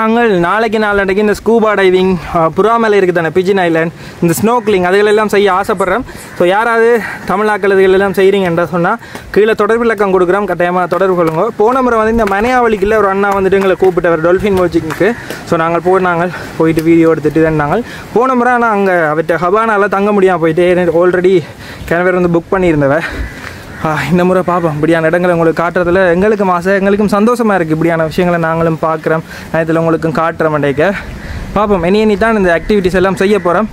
நாங்கள் நாளைக்கு நாளடைக்கு இந்த ஸ்கூபா டைவிங், புறா மேலே இருக்குது தானே பிஜின் ஐலாண்ட், இந்த ஸ்னோக்லிங் அதுகளெல்லாம் செய்ய ஆசைப்பட்றேன். ஸோ யாராவது தமிழ்நாக்கள் இதுகளெல்லாம் செய்கிறீங்கன்ற சொன்னால் கீழே தொடர்பு இலக்கம் கொடுக்குறோம். கட்டாயமாக தொடர்பு கொள்ளுங்க. போன முறை வந்து இந்த மனையாவளிக்குள்ள ஒரு அண்ணா வந்துட்டு எங்களை கூப்பிட்டவர் டால்ஃபின் வாட்சிங்க்கு. ஸோ நாங்கள் போயிட்டு வீடியோ எடுத்துகிட்டு தான் நாங்கள் போன முறை. ஆனால் அங்கே அவர்கிட்ட ஹபானாவில் தங்க முடியாமல் போயிட்டு ஆல்ரெடி கிணவர் வந்து புக் பண்ணியிருந்தவ. இந்த முறை பார்ப்போம். இப்படியான இடங்களை உங்களுக்கு காட்டுறதுல எங்களுக்கும் சந்தோஷமாக இருக்குது. இப்படியான விஷயங்களை நாங்களும் பார்க்குறோம். இதில் உங்களுக்கும் காட்டுற மண்டைக்க பார்ப்போம். இனி தான் இந்த ஆக்டிவிட்டிஸ் எல்லாம் செய்ய போகிறோம்.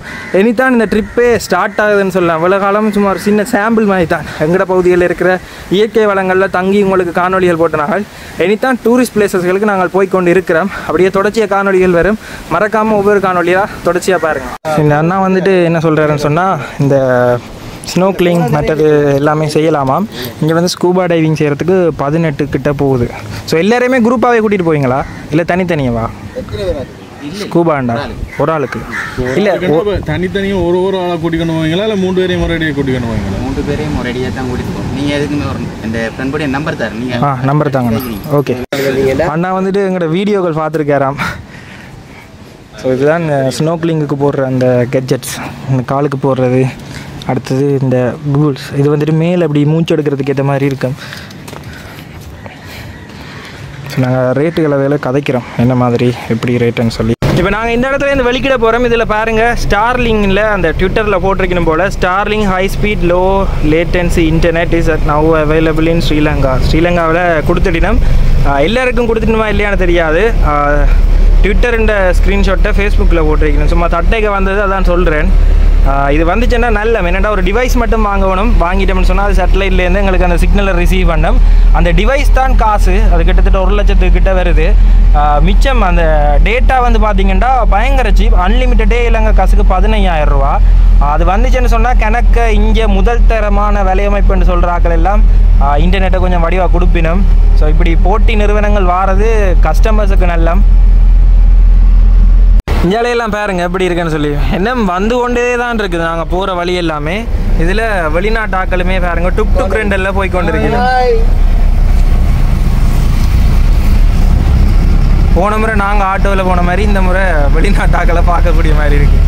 தான் இந்த ட்ரிப்பே ஸ்டார்ட் ஆகுதுன்னு சொல்லலாம். இவ்வளோ காலம் சும்மா ஒரு சின்ன சாம்பிள் மாதிரி தான். எங்கட பகுதியில் இருக்கிற இயற்கை வளங்களில் தங்கி உங்களுக்கு காணொலிகள் போட்டனார்கள். தான் டூரிஸ்ட் பிளேசஸ்களுக்கு நாங்கள் போய்கொண்டு இருக்கிறோம். அப்படியே தொடர்ச்சியாக காணொலிகள் வரும். மறக்காமல் ஒவ்வொரு காணொலியாக தொடர்ச்சியாக பாருங்கள். இந்த அண்ணா வந்துட்டு என்ன சொல்கிறாருன்னு சொன்னால் இந்த ஸ்னோக்லிங் மற்றது எல்லாமே செய்யலாமாம். இங்கே வந்து ஸ்கூபா டைவிங் செய்கிறதுக்கு 18 கிட்ட போகுது. ஸோ எல்லாரையுமே குரூப்பாகவே கூட்டிகிட்டு போவீங்களா இல்லை தனித்தனியவா? ஸ்கூபாண்டா ஒரு ஆளுக்கு இல்லை தனித்தனியாக ஒரு ஆளாக கூட்டிக்கணும் போவீங்களா இல்லை 3 பேரையும் ஒரேடியாக கூட்டிக்கணும் போவீங்களா? 3 பேரையும் ஒரேடியாக தான் கூட்டிட்டு போவோம். நீங்கள் எதுக்குமே இந்த ஃப்ரெண்டுடைய நம்பர் தரேன். நீங்கள் நம்பர் தாங்க. ஓகே, அண்ணா வந்துட்டு எங்களோட வீடியோக்கள் பார்த்துருக்காராம். ஸோ இதுதான் ஸ்னோக்லிங்குக்கு போடுற அந்த கெட்ஜெட்ஸ், இந்த காலுக்கு போடுறது. அடுத்தது இந்த பூல்ஸ், இது வந்துட்டு மேலே அப்படி மூச்சு எடுக்கிறதுக்கு ஏற்ற மாதிரி இருக்கும். ஸோ நாங்கள் ரேட்டுகளை வேலை கதைக்கிறோம் என்ன மாதிரி எப்படி ரேட்டுன்னு சொல்லி. இப்போ நாங்கள் இந்த இடத்துல இந்த வெளிக்கிட போகிறோம். இதில் பாருங்கள் ஸ்டார்லிங்கில் அந்த ட்விட்டரில் போட்டிருக்கணும் போல், Starlink high speed low latency internet is at now available in Sri Lanka. ஸ்ரீலங்காவில் கொடுத்துட்டினோம். எல்லாருக்கும் கொடுத்துட்டுமா இல்லையான்னு தெரியாது. ட்விட்டருன்ற ஸ்க்ரீன்ஷாட்டை ஃபேஸ்புக்கில் போட்டிருக்கணும். சும்மா தட்டைக்கு வந்தது அதான் சொல்கிறேன். இது வந்துச்சுன்னா நல்ல என்னென்னா ஒரு டிவைஸ் மட்டும் வாங்கணும். வாங்கிட்டோம்னு சொன்னால் அது சேட்டலைட்லேருந்து எங்களுக்கு அந்த சிக்னலை ரிசீவ் பண்ணோம். அந்த டிவைஸ் தான் காசு. அது கிட்டத்தட்ட 1 லட்சத்துக்கிட்ட வருது. மிச்சம் அந்த டேட்டா வந்து பார்த்திங்கன்னா பயங்கர சீப். அன்லிமிட்டடே இல்லைங்க காசுக்கு 15,000 ரூபா. அது வந்துச்சுன்னு சொன்னால் கணக்க இங்கே முதல் தரமான வலையமைப்புன்னு சொல்கிற ஆக்கள் எல்லாம் இன்டர்நெட்டை கொஞ்சம் வடிவாக கொடுப்பினோம். ஸோ இப்படி போட்டி நிறுவனங்கள் வாரது கஸ்டமர்ஸுக்கு நல்ல. இஞ்சாலையெல்லாம் பாருங்க எப்படி இருக்குன்னு சொல்லி. என்ன வந்து கொண்டே தான் இருக்குது நாங்கள் போகிற வழி எல்லாமே. இதில் வெளிநாட்டு ஆக்களுமே பாருங்க டுக் டுக் ரெண்டெல்லாம் போய் கொண்டு இருக்குது. போன முறை நாங்கள் ஆட்டோவில் போன மாதிரி இந்த முறை வெளிநாட்டு ஆக்களை பார்க்கக்கூடிய மாதிரி இருக்கு.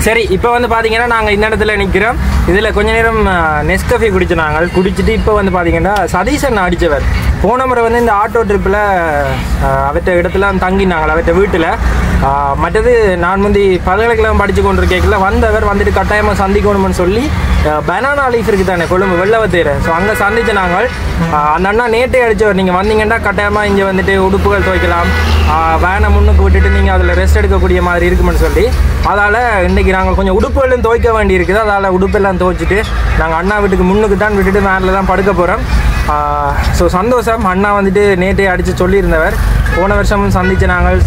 சரி, இப்போ வந்து பார்த்தீங்கன்னா நாங்கள் இந்த இடத்துல நிற்கிறோம். இதில் கொஞ்ச நேரம் நெஸ்கஃபே குடித்தோம். நாங்கள் குடிச்சிட்டு இப்போ வந்து பார்த்தீங்கன்னா சதீஷன் அடித்தவர் போன முறை வந்து இந்த ஆட்டோ ட்ரிப்பில் அவற்ற இடத்துல தங்கினாங்க அவற்ற வீட்டில். மற்றது நான் முந்தி பல்கலைக்கழகம் படித்து கொண்டிருக்கேக்கில் வந்தவர் வந்துட்டு கட்டாயமாக சந்திக்கணும்னு சொல்லி பனானா லீஃப் இருக்குது தானே கொழும்பு வெள்ளவத்தேர். ஸோ அங்கே சந்திச்சு நாங்கள் அந்த அண்ணா நேற்றே அடித்தவர் நீங்கள் வந்தீங்கன்னா கட்டாயமாக இங்கே வந்துட்டு உடுப்புகள் துவைக்கலாம், வேனை முன்னுக்கு விட்டுட்டு நீங்கள் அதில் ரெஸ்ட் எடுக்கக்கூடிய மாதிரி இருக்குமென்னு சொல்லி அதால் இன்றைக்கி நாங்கள் கொஞ்சம் உடுப்புகளும் துவைக்க வேண்டி இருக்குது. அதால் உடுப்பெல்லாம் துவைச்சிட்டு நாங்கள் அண்ணா வீட்டுக்கு முன்னுக்கு தான் விட்டுட்டு வேனில் தான் படுக்க போகிறோம். ஸோ சந்தோஷம். அண்ணா வந்துட்டு நேற்றே அடித்து சொல்லியிருந்தவர் போன வருஷமும் சந்தித்த நாங்கள்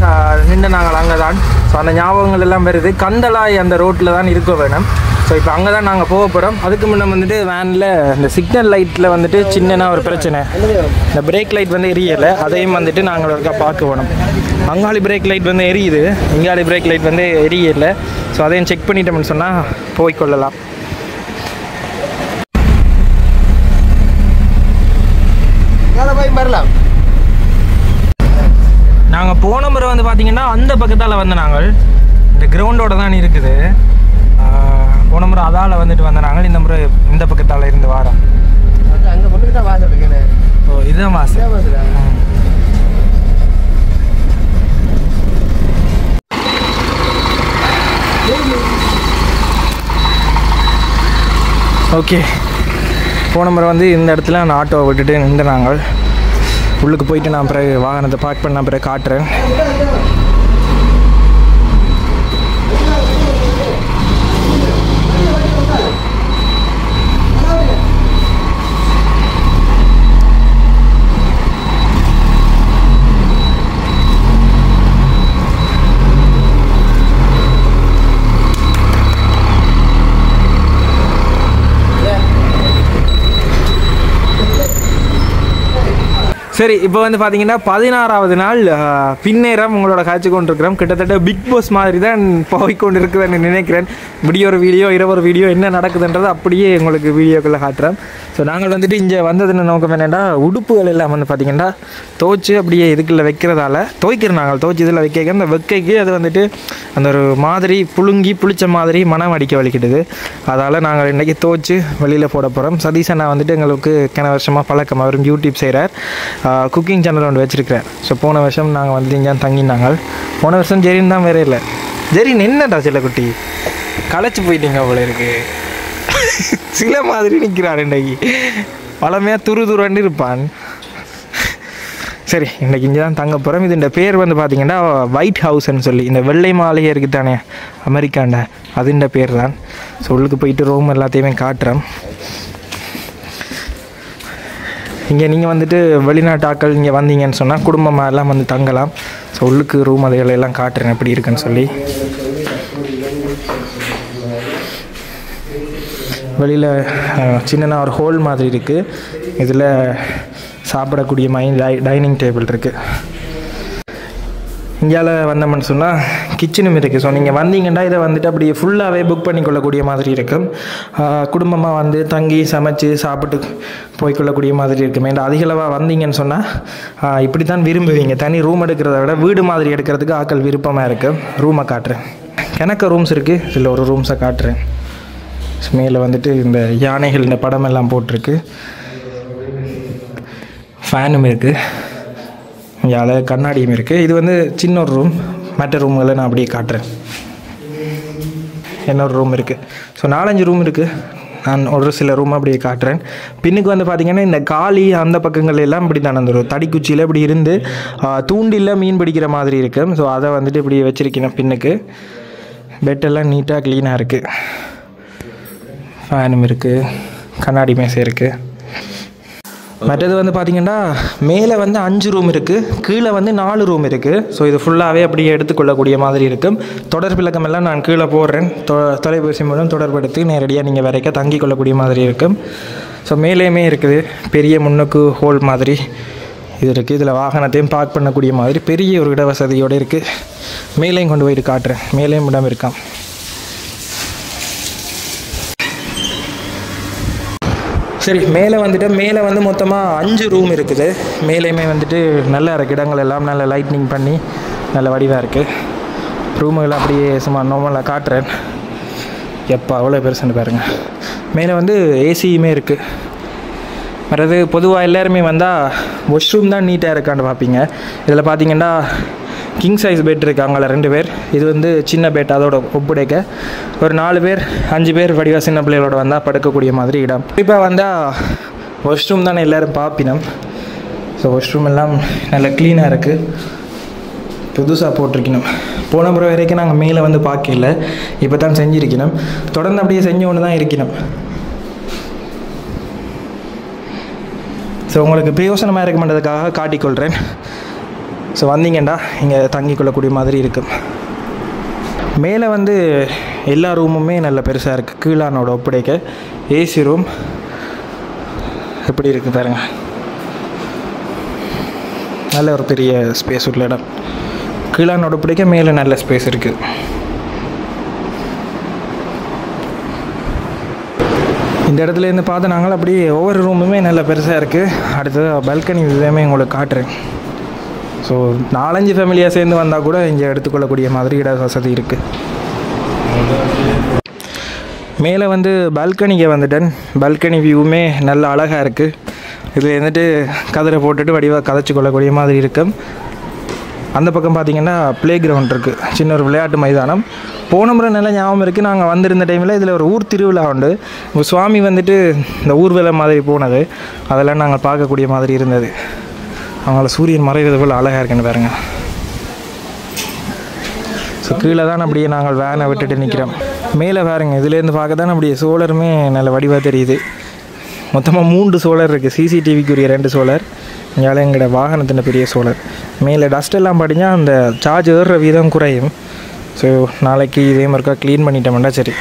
நின்று நாங்கள் அங்கே தான். ஸோ அந்த ஞாபகங்கள் எல்லாம் வருது. கந்தலாய் அந்த ரோட்டில் தான் இருக்க வேணும். ஸோ இப்போ அங்கே தான் நாங்கள் போக போகிறோம். அதுக்கு முன்னே வந்துட்டு வேனில் இந்த சிக்னல் லைட்டில் வந்துட்டு சின்னனா ஒரு பிரச்சனை, இந்த பிரேக் லைட் வந்து எரியலை. அதையும் வந்துட்டு நாங்கள் ஒருக்கா பார்க்க வேணும். அங்காளி பிரேக் லைட் வந்து எரியுது, இங்காளி பிரேக் லைட் வந்து எரியலை. ஸோ அதையும் செக் பண்ணிட்டோம்னு சொன்னால் போய்கொள்ளலாம். வரலாம். நாங்கள் போன முறை வந்து பார்த்தீங்கன்னா அந்த பக்கத்தால் வந்து நாங்கள் இந்த கிரவுண்டோட தான் இருக்குது. போன முறை அதால் வந்துட்டு வந்த நாங்கள் இந்த முறை இந்த பக்கத்தால் இருந்து வாரோம். அங்கே பொண்ணுக்கு தான் வாசல் இருக்கேன். ஓ, இதுதான் வாசல். ஓகே, போன முறை வந்து இந்த இடத்துல நான் ஆட்டோவை விட்டுட்டு நின்று நாங்கள் உள்ளுக்கு போயிட்டு நான் பிறகு வாகனத்தை பார்க் பண்ண பிறகு காட்டுறேன். சரி, இப்போ வந்து பார்த்தீங்கன்னா 16வது நாள் பின்னேரம் உங்களோட காட்சி கொண்டிருக்கிறோம். கிட்டத்தட்ட பிக் பாஸ் மாதிரி தான் போய்கொண்டு இருக்குதுன்னு நினைக்கிறேன். ஒரு வீடியோ இரவு வீடியோ என்ன நடக்குதுன்றது அப்படியே உங்களுக்கு வீடியோக்குள்ளே காட்டுறேன். ஸோ நாங்கள் வந்துட்டு இங்கே வந்ததுன்னு நோக்கம் என்னென்னா உடுப்புகள் எல்லாம் வந்து பார்த்திங்கன்னா துவைச்சி அப்படியே இதுக்குள்ளே வைக்கிறதால துவைக்கிறோம். நாங்கள் துவைச்சி இதில் வைக்க அந்த வெக்கைக்கு அது வந்துட்டு அந்த ஒரு மாதிரி புளிச்ச மாதிரி மனம் அடிக்க வலிக்கிடுது. அதால் நாங்கள் இன்றைக்கி துவைச்சி வெளியில் போட போகிறோம். சதீஷ் நான் வந்துட்டு எங்களுக்கு கிண வருஷமாக பழக்கம், அவரும் யூடியூப் செய்கிறார், குக்கிங் சேனல் ஒன்று வச்சுருக்கிறேன். ஸோ போன வருஷம் நாங்கள் வந்து இங்கே தங்கினாங்க. போன வருஷம் ஜெரின் தான் வேறு இல்லை. ஜெரின் என்னடா சில குட்டி களைச்சி போயிட்டீங்க அவ்வளோ இருக்குது, சில மாதிரி நிற்கிறான். இன்றைக்கி பழமையாக துருன்னு இருப்பான். சரி, இன்றைக்கி இங்கே தான் தங்க போகிறோம். இது இந்த பேர் வந்து பார்த்திங்கன்னா ஒயிட் ஹவுஸ்ன்னு சொல்லி, இந்த வெள்ளை மாளிகை இருக்குது தானே அமெரிக்காண்ட, அதுன்ற பேர் தான். ஸோ உள்ளுக்கு போயிட்டு ரூம் எல்லாத்தையுமே காட்டுறேன். இங்கே நீங்கள் வந்துட்டு வெளிநாட்டு ஆட்கள் இங்கே வந்தீங்கன்னு சொன்னால் குடும்பமாக எல்லாம் வந்து தங்கலாம். ஸோ உள்ளுக்கு ரூம் அதைகளெல்லாம் காட்டுறேன் எப்படி இருக்குன்னு சொல்லி. வெளியில் சின்னனா ஒரு ஹோல் மாதிரி இருக்குது. இதில் சாப்பிடக்கூடிய டைனிங் டேபிள் இருக்குது. இங்கால வந்தோம்னு சொன்னால் கிச்சனும் இருக்குது. ஸோ நீங்கள் வந்தீங்கன்னா இதை வந்துட்டு அப்படியே ஃபுல்லாகவே புக் பண்ணிக்கொள்ளக்கூடிய மாதிரி இருக்கும். குடும்பமாக வந்து தங்கி சமைச்சு சாப்பிட்டு போய்க்கொள்ளக்கூடிய மாதிரி இருக்கும். ஏன்னா அதிகளவாக வந்தீங்கன்னு சொன்னால் இப்படி தான் விரும்புவீங்க. தனி ரூம் எடுக்கிறத விட வீடு மாதிரி எடுக்கிறதுக்கு ஆட்கள் விருப்பமாக இருக்குது. ரூமை காட்டுறேன். எனக்கு ரூம்ஸ் இருக்குது, இதில் ஒரு ரூம்ஸை காட்டுறேன். மேலே வந்துட்டு இந்த யானைகள் இந்த படம் எல்லாம் போட்டிருக்கு. ஃபேனும் இருக்குது, அதில் கண்ணாடியும் இருக்குது. இது வந்து சின்ன ஒரு ரூம். மற்ற ரூம்களை நான் அப்படியே காட்டுறேன். இன்னொரு ரூம் இருக்குது. ஸோ 4-5 ரூம் இருக்குது. நான் ஒரு சில ரூம் அப்படியே காட்டுறேன். பின்னுக்கு வந்து பார்த்திங்கன்னா இந்த காலி அந்த பக்கங்கள் எல்லாம் இப்படி தான் அந்த தடிக்குச்சியில் இப்படி இருந்து தூண்டில் மீன் பிடிக்கிற மாதிரி இருக்குது. ஸோ அதை வந்துட்டு இப்படி வச்சுருக்கேன். பின்னுக்கு பெட்டெல்லாம் நீட்டாக க்ளீனாக இருக்குது. ஃபேனும் இருக்குது, கண்ணாடி மேசை இருக்குது. மற்றது வந்து பார்த்திங்கன்னா மேலே வந்து 5 ரூம் இருக்குது, கீழே வந்து 4 ரூம் இருக்குது. ஸோ இது ஃபுல்லாகவே அப்படியே எடுத்துக்கொள்ளக்கூடிய மாதிரி இருக்கும். தொடர்பு இலக்கமெல்லாம் நான் கீழே போடுறேன். தொலைபேசி மூலம் தொடர்படுத்தி நேரடியாக நீங்கள் வரைக்கும் தங்கி கொள்ளக்கூடிய மாதிரி இருக்கும். ஸோ மேலேயுமே இருக்குது பெரிய முன்னுக்கு ஹோல் மாதிரி இது இருக்குது. இதில் வாகனத்தையும் பார்க் பண்ணக்கூடிய மாதிரி பெரிய ஒரு இட வசதியோடு இருக்குது. மேலேயும் கொண்டு போயிட்டு காட்டுறேன். மேலேயும் இடம் இருக்கான். சரி, மேலே வந்து மொத்தமாக 5 ரூம் இருக்குது. மேலேயுமே வந்துட்டு நல்ல இடங்கள் எல்லாம் நல்ல லைட்னிங் பண்ணி நல்ல வடிவாக இருக்குது. ரூமுகள் அப்படியே சும்மா நார்மலாக காட்டுறேன். எப்போ அவ்வளோ பெருசுன்னு பாருங்கள். மேலே வந்து ஏசியுமே இருக்குது. மற்றது பொதுவாக எல்லாருமே வந்தால் வாஷ்ரூம் தான் நீட்டாக இருக்கான்னு பார்ப்பீங்க. இதில் பார்த்தீங்கன்னா கிங் சைஸ் பெட் இருக்குது, அங்கே 2 பேர். இது வந்து சின்ன பெட், அதோட ஒப்புடைக்க ஒரு 4 பேர் 5 பேர் வடிவாக சின்ன பிள்ளைகளோட வந்தால் படுக்கக்கூடிய மாதிரி இடம். குறிப்பாக வந்தால் வாஷ்ரூம் தானே எல்லோரும் பார்ப்பினோம். ஸோ வாஷ்ரூம் எல்லாம் நல்லா க்ளீனாக இருக்குது, புதுசாக போட்டிருக்கணும். போன முறை வரைக்கும் நாங்கள் மேலே வந்து பார்க்கல, இப்போ தான் செஞ்சுருக்கணும். தொடர்ந்து அப்படியே செஞ்சு ஒன்று தான் இருக்கணும். ஸோ உங்களுக்கு பிரயோசனமாக இருக்க மாட்டதுக்காக காட்டிக்கொள்கிறேன். ஸோ வந்தீங்கண்டா இங்கே தங்கி கொள்ளக்கூடிய மாதிரி இருக்கும். மேலே வந்து எல்லா ரூமுமே நல்ல பெருசாக இருக்குது. கீழானோட ஒப்படைக்க ஏசி ரூம் எப்படி இருக்குது பாருங்கள். நல்ல ஒரு பெரிய ஸ்பேஸ் உள்ள இடம். கீழானோட ஒப்படைக்க மேலே நல்ல ஸ்பேஸ் இருக்குது. இந்த இடத்துலேருந்து பார்த்து நாங்கள் அப்படியே ஒவ்வொரு ரூமுமே நல்ல பெருசாக இருக்குது. அடுத்தது பால்கனி வியூவே உங்களுக்கு காட்டுறேன். ஸோ 4-5 ஃபேமிலியாக சேர்ந்து வந்தால் கூட இங்கே எடுத்துக்கொள்ளக்கூடிய மாதிரி இட வசதி இருக்குது. மேலே வந்து பால்கனிக்கு வந்துட்டேன். பால்கனி வியூவுமே நல்ல அழகாக இருக்குது. இதில் வந்துட்டு கதிரை போட்டுட்டு வடிவாக கதைச்சி கொள்ளக்கூடிய மாதிரி இருக்கும். அந்த பக்கம் பார்த்திங்கன்னா ப்ளே கிரவுண்ட் இருக்குது, சின்ன ஒரு விளையாட்டு மைதானம். போன முறை நல்லா ஞாபகம் இருக்குது, நாங்கள் வந்திருந்த டைமில் இதில் ஒரு ஊர் திருவிழா உண்டு. இப்போ சுவாமி வந்துட்டு இந்த ஊர்வலம் மாதிரி போனது, அதெல்லாம் நாங்கள் பார்க்கக்கூடிய மாதிரி இருந்தது. அவங்கள சூரியன் மறைவது போல் அழகாக இருக்குன்னு பாருங்கள். ஸோ கீழே தான் அப்படியே நாங்கள் வேனை விட்டுட்டு நிற்கிறோம். மேலே பாருங்கள், இதுலேருந்து பார்க்க தான் அப்படியே சோலருமே நல்ல வடிவாக தெரியுது. மொத்தமாக 3 சோலர் இருக்குது. சிசிடிவிக்குரிய 2 சோலர், இங்கே எங்களோட வாகனத்தின் பெரிய சோலர். மேலே டஸ்ட் எல்லாம் படிஞ்சால் அந்த சார்ஜ் ஏறுற வீதம் குறையும். ஸோ நாளைக்கு இதே மாதிரிக்கா க்ளீன் பண்ணிட்டோம்னா சரி.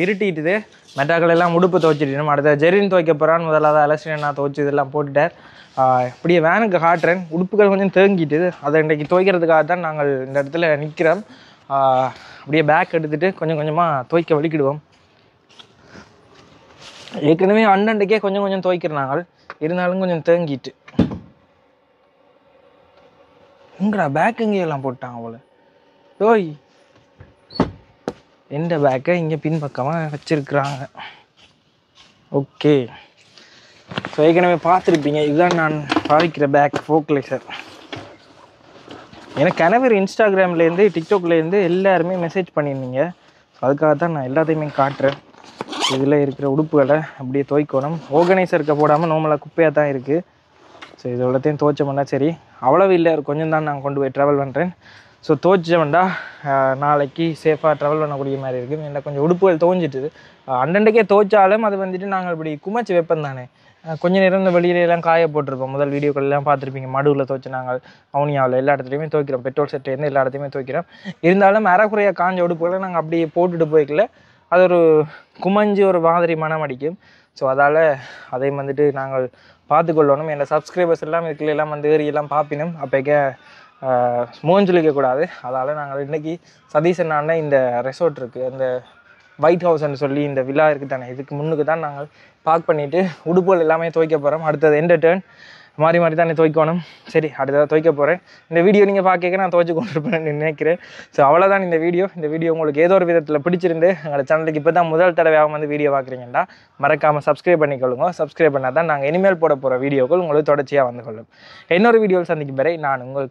இருட்டிட்டுது. மெட்டாக்கள் எல்லாம் உடுப்பு துவைச்சிட்டோம். அடுத்த ஜெரின் துவைக்க போகிறான்னு முதலாவது அலசினா துவைச்சி இதெல்லாம் போட்டுட்டார். இப்படியே வேனுக்கு காட்டுறேன். உடுப்புகள் கொஞ்சம் தேங்கிட்டுது, அதை இன்றைக்கி துவைக்கிறதுக்காக தான் நாங்கள் இந்த இடத்துல நிற்கிறோம். அப்படியே பேக் எடுத்துகிட்டு கொஞ்சம் கொஞ்சமாக துவைக்க வலிக்கிடுவோம். ஏற்கனவே அண்டன்றைக்கே கொஞ்சம் கொஞ்சம் துவைக்கிறோம் நாங்கள், இருந்தாலும் கொஞ்சம் தேங்கிட்டு. எங்கடா பேக் எங்கேயெல்லாம் போட்டாங்க போல. ஓய், எந்த பேக்கை இங்கே பின்பக்கமாக வச்சுருக்குறாங்க. ஓகே, ஸோ ஏற்கனவே பார்த்துருப்பீங்க, இதுதான் நான் பாவிக்கிற பேக் ஃபோக்லைசர். எனக்கு கணவர் இன்ஸ்டாகிராம்லேருந்து டிக்டாக்லேருந்து எல்லாருமே மெசேஜ் பண்ணியிருந்தீங்க. ஸோ அதுக்காக தான் நான் எல்லாத்தையுமே காட்டுறேன். இதில் இருக்கிற உடுப்புகளை அப்படியே துவைக்கணும். ஆர்கனைசருக்கு போடாமல் நார்மலாக குப்பையாக தான் இருக்குது. ஸோ இது எல்லாத்தையும் துவைச்சோம்னா சரி. அவ்வளவு இல்லை, கொஞ்சம் தான் நான் கொண்டு போய் ட்ராவல் பண்ணுறேன். ஸோ துவைச்சோம்டா நாளைக்கு சேஃபாக ட்ராவல் பண்ணக்கூடிய மாதிரி இருக்குது. இல்லை கொஞ்சம் உடுப்புகள் துவைஞ்சிட்டுது. அண்டன்றைக்கே துவைச்சாலும் அது வந்துட்டு நாங்கள் இப்படி குமைச்சி வைப்போம் தானே. கொஞ்சம் நேரம் இந்த வெளியிலலாம் காய போட்டிருப்போம். முதல் வீடியோக்கள் எல்லாம் பார்த்துருப்பீங்க. மடுவில் துவைச்சு நாங்கள் அவனியாவில் எல்லா இடத்துலையுமே துவைக்கிறோம். பெட்ரோல் செட்லேருந்து எல்லா இடத்தையுமே துவைக்கிறோம். இருந்தாலும் அரைக்குறையாக காஞ்ச உடுப்புகளை நாங்கள் அப்படியே போட்டுட்டு போய்க்கல, அது ஒரு குமஞ்சி ஒரு மாதிரி மனம் அடிக்கும். ஸோ அதால் அதை வந்துட்டு நாங்கள் பார்த்துக்கொள்ளணும். என்னோடய சப்ஸ்கிரைபர்ஸ் எல்லாம் இதுக்குள்ள எல்லாம் வந்து ஏரியெல்லாம் பார்ப்பினும் அப்போக்கே மோஞ்சொலிக்கக்கூடாது. அதால் நாங்கள் இன்றைக்கி சதீஷனான இந்த ரெசார்ட் இருக்குது, அந்த ஒயிட் ஹவுஸ்ன்னு சொல்லி இந்த விழா இருக்குது தானே, இதுக்கு முன்னுக்கு தான் நாங்கள் பார்க் பண்ணிவிட்டு உடுப்புகள் எல்லாமே துவைக்க போகிறோம். அடுத்தது எந்த டேர்ன் மாறி மாறி தானே துவைக்கணும். சரி, அடுத்ததாக துவைக்க போகிறேன். இந்த வீடியோ நீங்கள் பார்க்க நான் துவைச்சு கொண்டிருப்பேன்னு நினைக்கிறேன். ஸோ அவ்வளோதான் இந்த வீடியோ உங்களுக்கு ஏதோ ஒரு விதத்தில் பிடிச்சிருந்து எங்களோட சேனலுக்கு இப்போ தான் முதல் தடவையாக வந்து வீடியோ பார்க்குறீங்கன்னா மறக்காமல் சப்ஸ்கிரைப் பண்ணிக்கொள்ளுங்க. சப்ஸ்கிரைப் பண்ணால் தான் நாங்கள் இனிமேல் போட போகிற வீடியோக்கள் உங்களுக்கு தொடர்ச்சியாக வந்து கொள்ளும். இன்னொரு வீடியோவில் சந்திக்கும் வரை நான் உங்களுக்கு